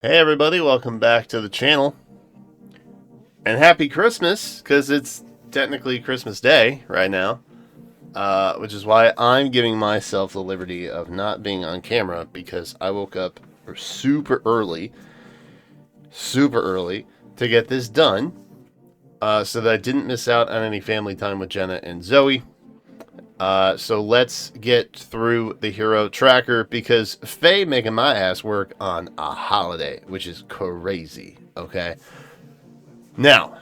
Hey everybody, welcome back to the channel. And happy Christmas, because it's technically Christmas Day right now. Which is why I'm giving myself the liberty of not being on camera, because I woke up super early to get this done. So that I didn't miss out on any family time with Jenna and Zoe. So let's get through the hero tracker, because Faye making my ass work on a holiday, which is crazy. Okay. Now,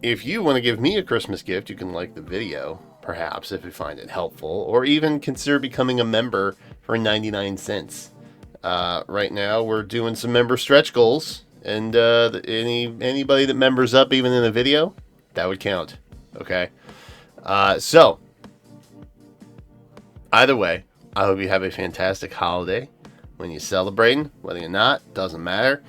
if you want to give me a Christmas gift, you can like the video, perhaps, if you find it helpful, or even consider becoming a member for 99 cents. Right now, we're doing some member stretch goals, and anybody that members up, even in a video, that would count. Okay. So, either way, I hope you have a fantastic holiday when you're celebrating, whether you're not, doesn't matter.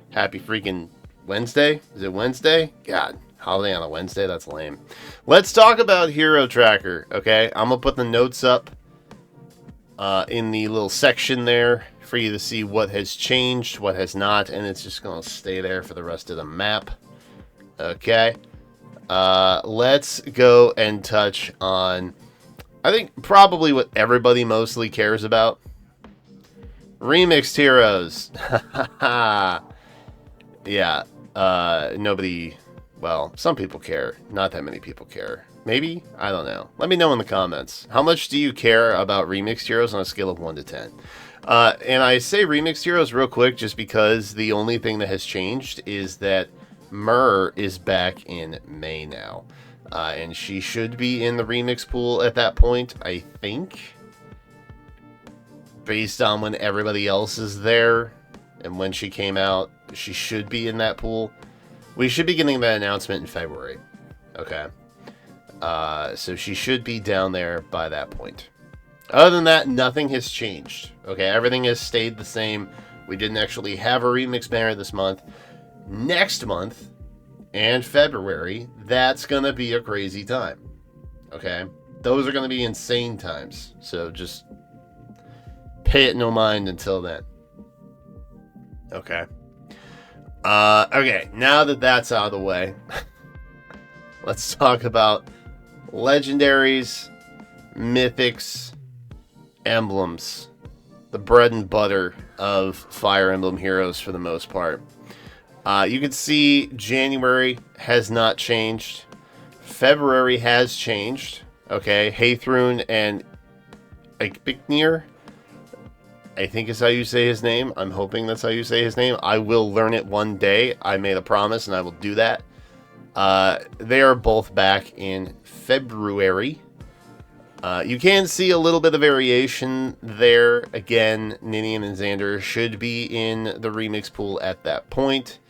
Happy freaking Wednesday? Is it Wednesday? God, holiday on a Wednesday? That's lame. Let's talk about Hero Tracker, okay? I'm going to put the notes up in the little section there for you to see what has changed, what has not, and it's just going to stay there for the rest of the map, okay? Let's go and touch on, I think, probably what everybody mostly cares about. Remixed heroes. Yeah. Nobody, well, some people care. Not that many people care. Maybe? I don't know. Let me know in the comments. How much do you care about remixed heroes on a scale of 1 to 10? And I say remixed heroes real quick just because the only thing that has changed is that Myrrh is back in May now. And she should be in the remix pool at that point, I think. Based on when everybody else is there and when she came out, she should be in that pool. We should be getting that announcement in February. Okay. So she should be down there by that point. Other than that, nothing has changed. Okay, everything has stayed the same. We didn't actually have a remix banner this month. Next month and February, that's going to be a crazy time. Okay? Those are going to be insane times. So just pay it no mind until then. Okay. Okay, now that that's out of the way, let's talk about Legendaries, Mythics, Emblems. The bread and butter of Fire Emblem heroes for the most part. You can see January has not changed. February has changed. Okay, Haythrun and Ikbiknir, I think is how you say his name. I'm hoping that's how you say his name. I will learn it one day. I made a promise and I will do that. They are both back in February. You can see a little bit of variation there. Again, Ninian and Xander should be in the remix pool at that point.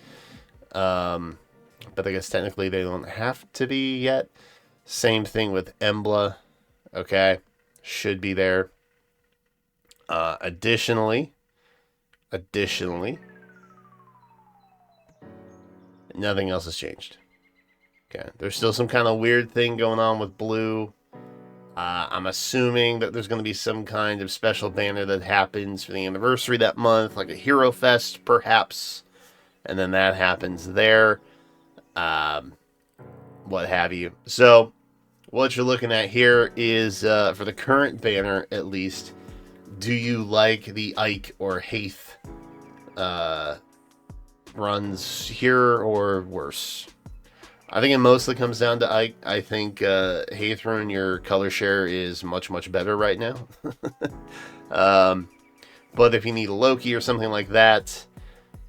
But I guess technically they don't have to be yet. Same thing with Emblem. Okay. Should be there. Additionally, nothing else has changed. Okay, there's still some kind of weird thing going on with Blue. I'm assuming that there's going to be some kind of special banner that happens for the anniversary that month, like a Hero Fest, perhaps, and then that happens there. What have you. So, what you're looking at here is, for the current banner, at least, do you like the Ike or Haith runs here or worse? I think it mostly comes down to Ike. I think Haythrun, your color share is much, much better right now. But if you need a Loki or something like that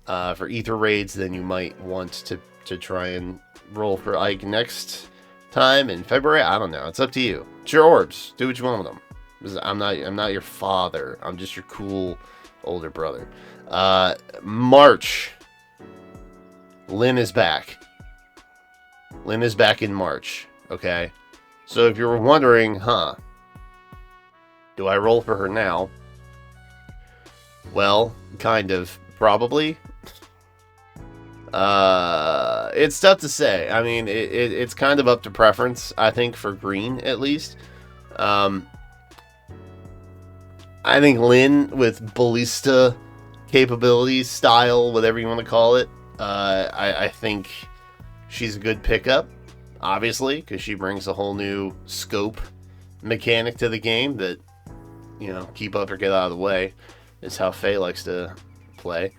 for Ether raids, then you might want to try and roll for Ike next time in February. I don't know. It's up to you. It's your orbs. Do what you want with them. I'm not your father. I'm just your cool older brother. March. Lynn is back. Lynn is back in March. Okay. So if you were wondering, do I roll for her now? Well, kind of. Probably. It's tough to say. I mean, it's kind of up to preference, I think, for green, at least. I think Lynn with Ballista capabilities, style, whatever you want to call it. I think she's a good pickup, obviously, because she brings a whole new scope mechanic to the game that, keep up or get out of the way is how Faye likes to play.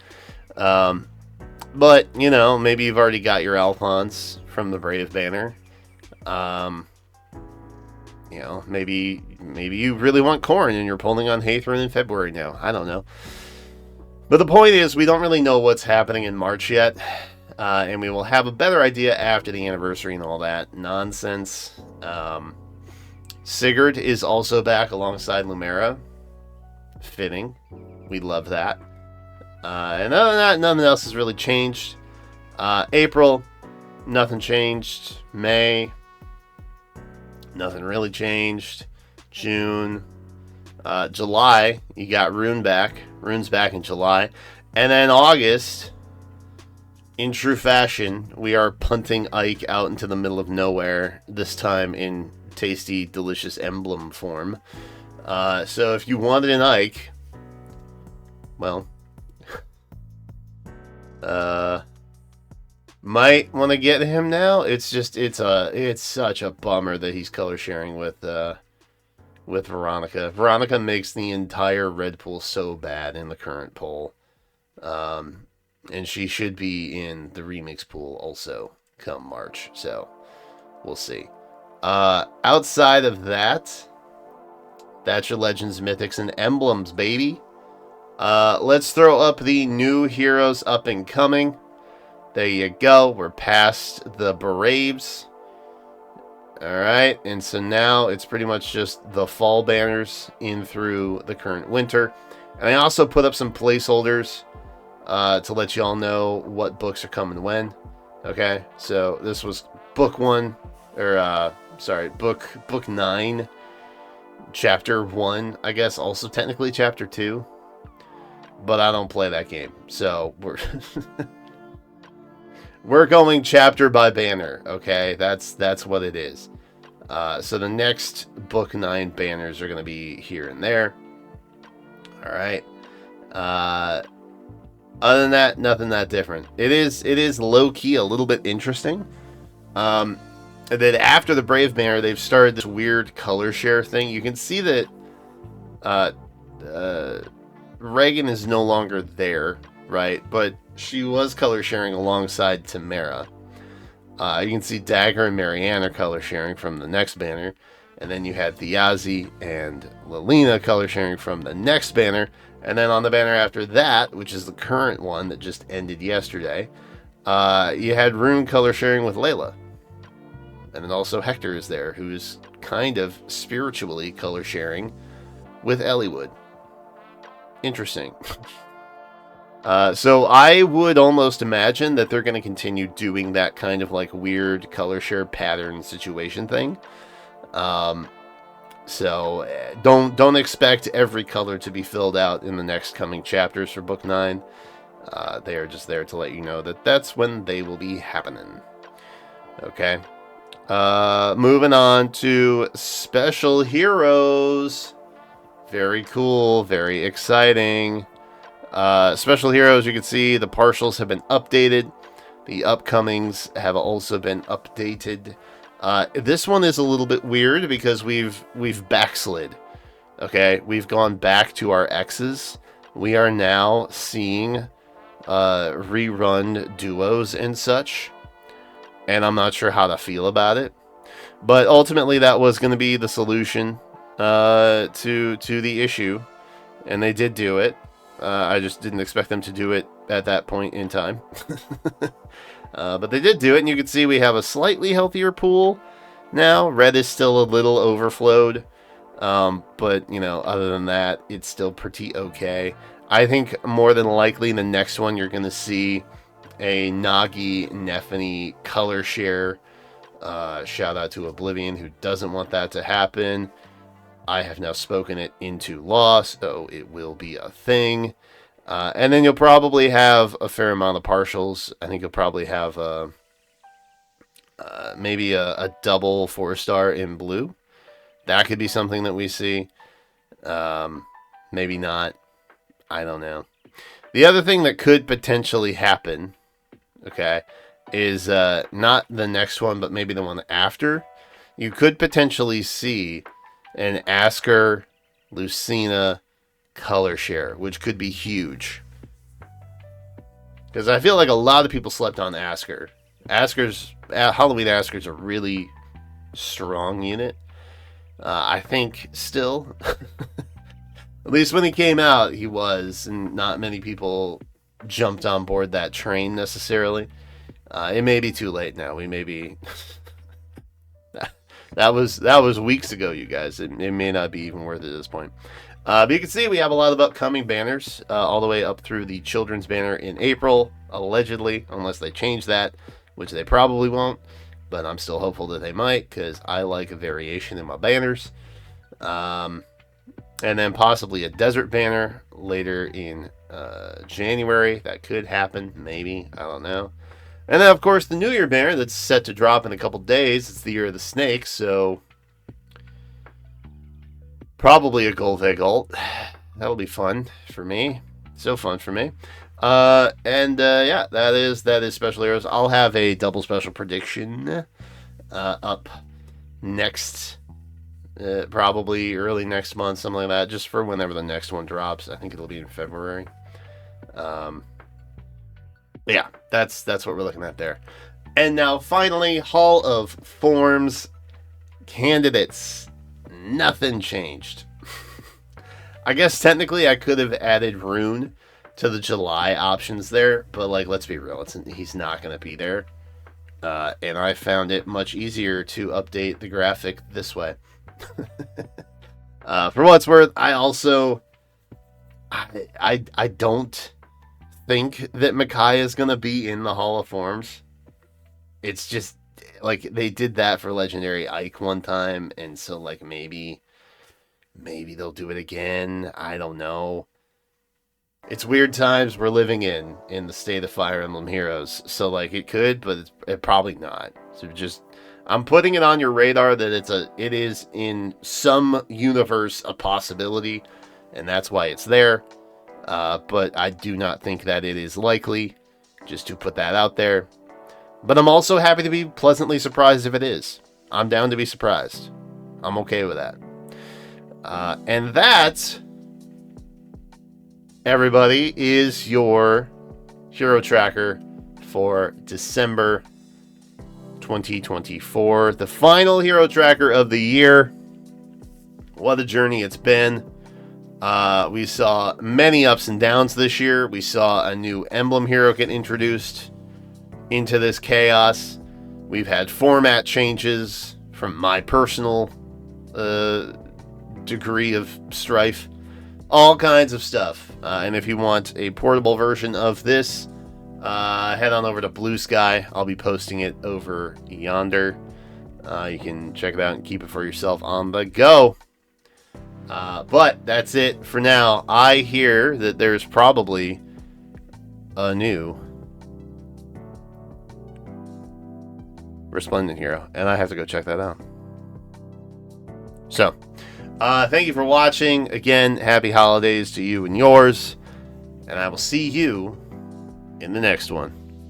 But, maybe you've already got your Alphons from the Brave banner. Maybe you really want Corrin and you're pulling on Hathorn in February now. I don't know. But the point is, we don't really know what's happening in March yet. And we will have a better idea after the anniversary and all that nonsense. Sigurd is also back alongside Lumera. Fitting. We love that. And other than that, nothing else has really changed. April, nothing changed. May, nothing really changed. June. July, you got Rune back. Rune's back in July. And then August, in true fashion, we are punting Ike out into the middle of nowhere, this time in tasty, delicious Emblem form. So if you wanted an Ike, well, might want to get him now. It's such a bummer that he's color sharing with Veronica. Veronica makes the entire red pool so bad in the current poll. And she should be in the remix pool also come March. So we'll see. Outside of that, that's your Legends, Mythics, and Emblems, baby. Let's throw up the new heroes up and coming. There you go. We're past the Braves. Alright, and so now it's pretty much just the fall banners in through the current winter. And I also put up some placeholders to let you all know what books are coming when. Okay, so this was book 1, or book 9, chapter 1, I guess, also technically chapter 2. But I don't play that game, so we're going chapter by banner, okay? That's what it is. So the next book 9 banners are going to be here and there. All right. Other than that, nothing that different. It is low key a little bit interesting. And then after the Brave banner, they've started this weird color share thing. You can see that Reagan is no longer there, right? But she was color sharing alongside Tamara. You can see Dagger and Marianne are color sharing from the next banner. And then you had Thiazi and Lilina color sharing from the next banner. And then on the banner after that, which is the current one that just ended yesterday, you had Rune color sharing with Layla. And then also Hector is there, who's kind of spiritually color sharing with Elliewood. Interesting. So I would almost imagine that they're going to continue doing that kind of like weird color share pattern situation thing. So don't expect every color to be filled out in the next coming chapters for book 9. They are just there to let you know that that's when they will be happening. Okay. Moving on to special heroes. Very cool, very exciting. Special heroes, you can see the partials have been updated. The upcomings have also been updated. This one is a little bit weird because we've backslid. Okay, we've gone back to our X's. We are now seeing rerun duos and such. And I'm not sure how to feel about it. But ultimately that was going to be the solution to the issue. And they did do it. I just didn't expect them to do it at that point in time. But they did do it, and you can see we have a slightly healthier pool now. Red is still a little overflowed. But, other than that, it's still pretty okay. I think more than likely the next one you're going to see a Nagi Nefany color share. Shout out to Oblivion, who doesn't want that to happen. I have now spoken it into law, so it will be a thing. And then you'll probably have a fair amount of partials. I think you'll probably have maybe a double 4-star in blue. That could be something that we see. Maybe not. I don't know. The other thing that could potentially happen, okay, is not the next one, but maybe the one after. You could potentially see an Asker Lucina color share, which could be huge. Because I feel like a lot of people slept on Asker. Halloween Asker's a really strong unit. I think still, at least when he came out, he was, and not many people jumped on board that train necessarily. It may be too late now. We may be. that was weeks ago, you guys. It may not be even worth it at this point. But you can see we have a lot of upcoming banners, all the way up through the children's banner in April, allegedly, unless they change that, which they probably won't. But I'm still hopeful that they might, because I like a variation in my banners. And then possibly a desert banner later in January. That could happen, maybe. I don't know. And then, of course, the New Year banner that's set to drop in a couple days. It's the Year of the Snake, so probably a Golveg ult. That'll be fun for me. So fun for me. Yeah, that is special heroes. I'll have a double special prediction up next, probably early next month, something like that, just for whenever the next one drops. I think it'll be in February. Yeah, that's what we're looking at there. And now finally, Hall of Forms candidates. Nothing changed. I guess technically I could have added Rune to the July options there, but like, let's be real, he's not going to be there. And I found it much easier to update the graphic this way. For what it's worth, I also I don't think that Micaiah is going to be in the Hall of Forms. It's just like they did that for Legendary Ike one time, and so like maybe they'll do it again. I don't know. It's weird times we're living in the state of Fire Emblem Heroes. So like it could, but it probably not. So just I'm putting it on your radar that it is in some universe a possibility, and that's why it's there. But I do not think that it is likely, just to put that out there. But I'm also happy to be pleasantly surprised if it is. I'm down to be surprised. I'm okay with that. And that, everybody, is your hero tracker for December 2024. The final hero tracker of the year. What a journey it's been. We saw many ups and downs this year. We saw a new Emblem hero get introduced into this chaos. We've had format changes from my personal degree of strife. All kinds of stuff. And if you want a portable version of this, head on over to Blue Sky. I'll be posting it over yonder. You can check it out and keep it for yourself on the go. But that's it for now. I hear that there's probably a new Resplendent hero, and I have to go check that out. So, thank you for watching. Again, happy holidays to you and yours, and I will see you in the next one.